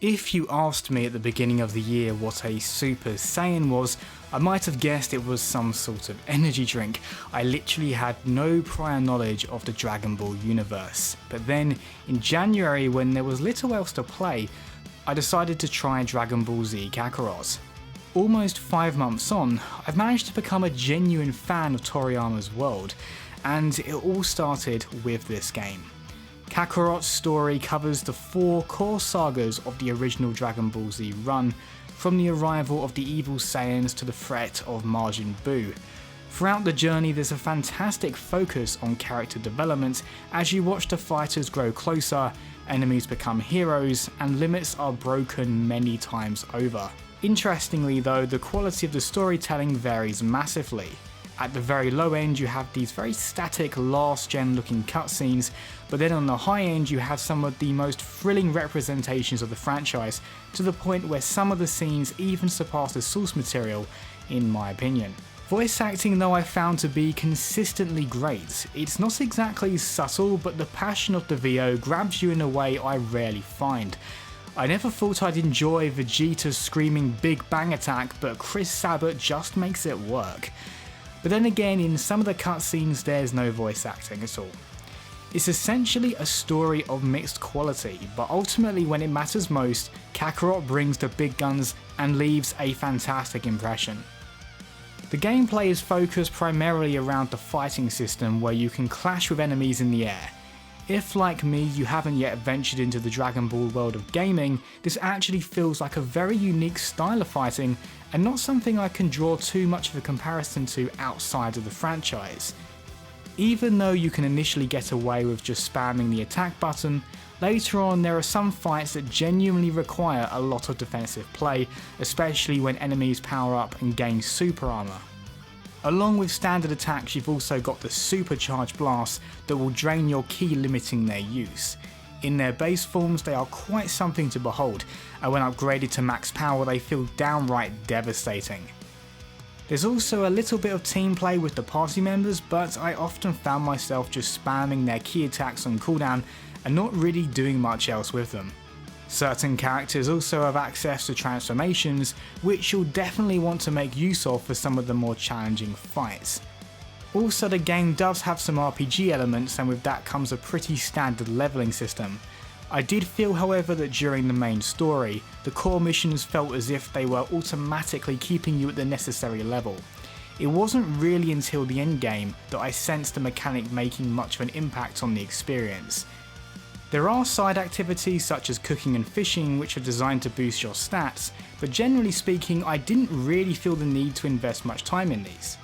If you asked me at the beginning of the year what a Super Saiyan was, I might have guessed it was some sort of energy drink. I literally had no prior knowledge of the Dragon Ball universe. But then, in January when there was little else to play, I decided to try Dragon Ball Z Kakarot. Almost 5 months on, I've managed to become a genuine fan of Toriyama's world, and it all started with this game. Kakarot's story covers the 4 core sagas of the original Dragon Ball Z run, from the arrival of the evil Saiyans to the threat of Majin Buu. Throughout the journey there's a fantastic focus on character development as you watch the fighters grow closer, enemies become heroes, and limits are broken many times over. Interestingly though, the quality of the storytelling varies massively. At the very low end you have these very static last gen looking cutscenes, but then on the high end you have some of the most thrilling representations of the franchise, to the point where some of the scenes even surpass the source material in my opinion. Voice acting though I found to be consistently great. It's not exactly subtle, but the passion of the VO grabs you in a way I rarely find. I never thought I'd enjoy Vegeta's screaming Big Bang attack, but Chris Sabat just makes it work. But then again, in some of the cutscenes there's no voice acting at all. It's essentially a story of mixed quality, but ultimately when it matters most, Kakarot brings the big guns and leaves a fantastic impression. The gameplay is focused primarily around the fighting system, where you can clash with enemies in the air. If, like me, you haven't yet ventured into the Dragon Ball world of gaming, this actually feels like a very unique style of fighting, and not something I can draw too much of a comparison to outside of the franchise. Even though you can initially get away with just spamming the attack button, later on there are some fights that genuinely require a lot of defensive play, especially when enemies power up and gain super armor. Along with standard attacks, you've also got the supercharged blasts that will drain your ki, limiting their use. In their base forms they are quite something to behold, and when upgraded to max power they feel downright devastating. There's also a little bit of team play with the party members, but I often found myself just spamming their ki attacks on cooldown and not really doing much else with them. Certain characters also have access to transformations, which you'll definitely want to make use of for some of the more challenging fights. Also, the game does have some RPG elements, and with that comes a pretty standard leveling system. I did feel however that during the main story, the core missions felt as if they were automatically keeping you at the necessary level. It wasn't really until the end game that I sensed the mechanic making much of an impact on the experience. There are side activities such as cooking and fishing which are designed to boost your stats, but generally speaking I didn't really feel the need to invest much time in these.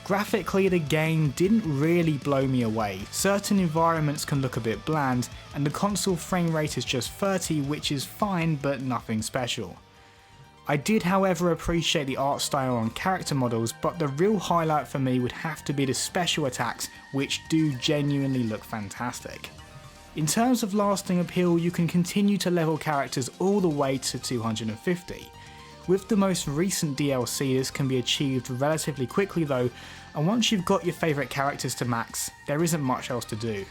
Graphically the game didn't really blow me away. Certain environments can look a bit bland, and the console frame rate is just 30, which is fine but nothing special. I did however appreciate the art style on character models, but the real highlight for me would have to be the special attacks, which do genuinely look fantastic. In terms of lasting appeal, you can continue to level characters all the way to 250. With the most recent DLC this can be achieved relatively quickly though, and once you've got your favourite characters to max, there isn't much else to do.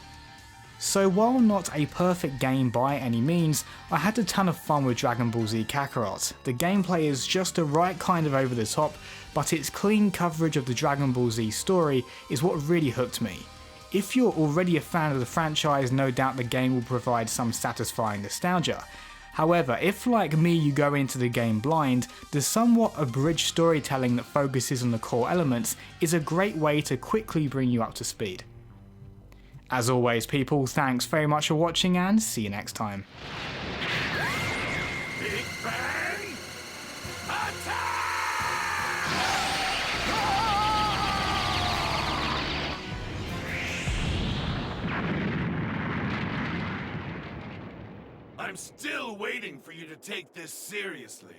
So while not a perfect game by any means, I had a ton of fun with Dragon Ball Z Kakarot. The gameplay is just the right kind of over the top, but its clean coverage of the Dragon Ball Z story is what really hooked me. If you're already a fan of the franchise, no doubt the game will provide some satisfying nostalgia. However, if like me you go into the game blind, the somewhat abridged storytelling that focuses on the core elements is a great way to quickly bring you up to speed. As always people, thanks very much for watching and see you next time. Big Bang Attack! I'm still waiting for you to take this seriously.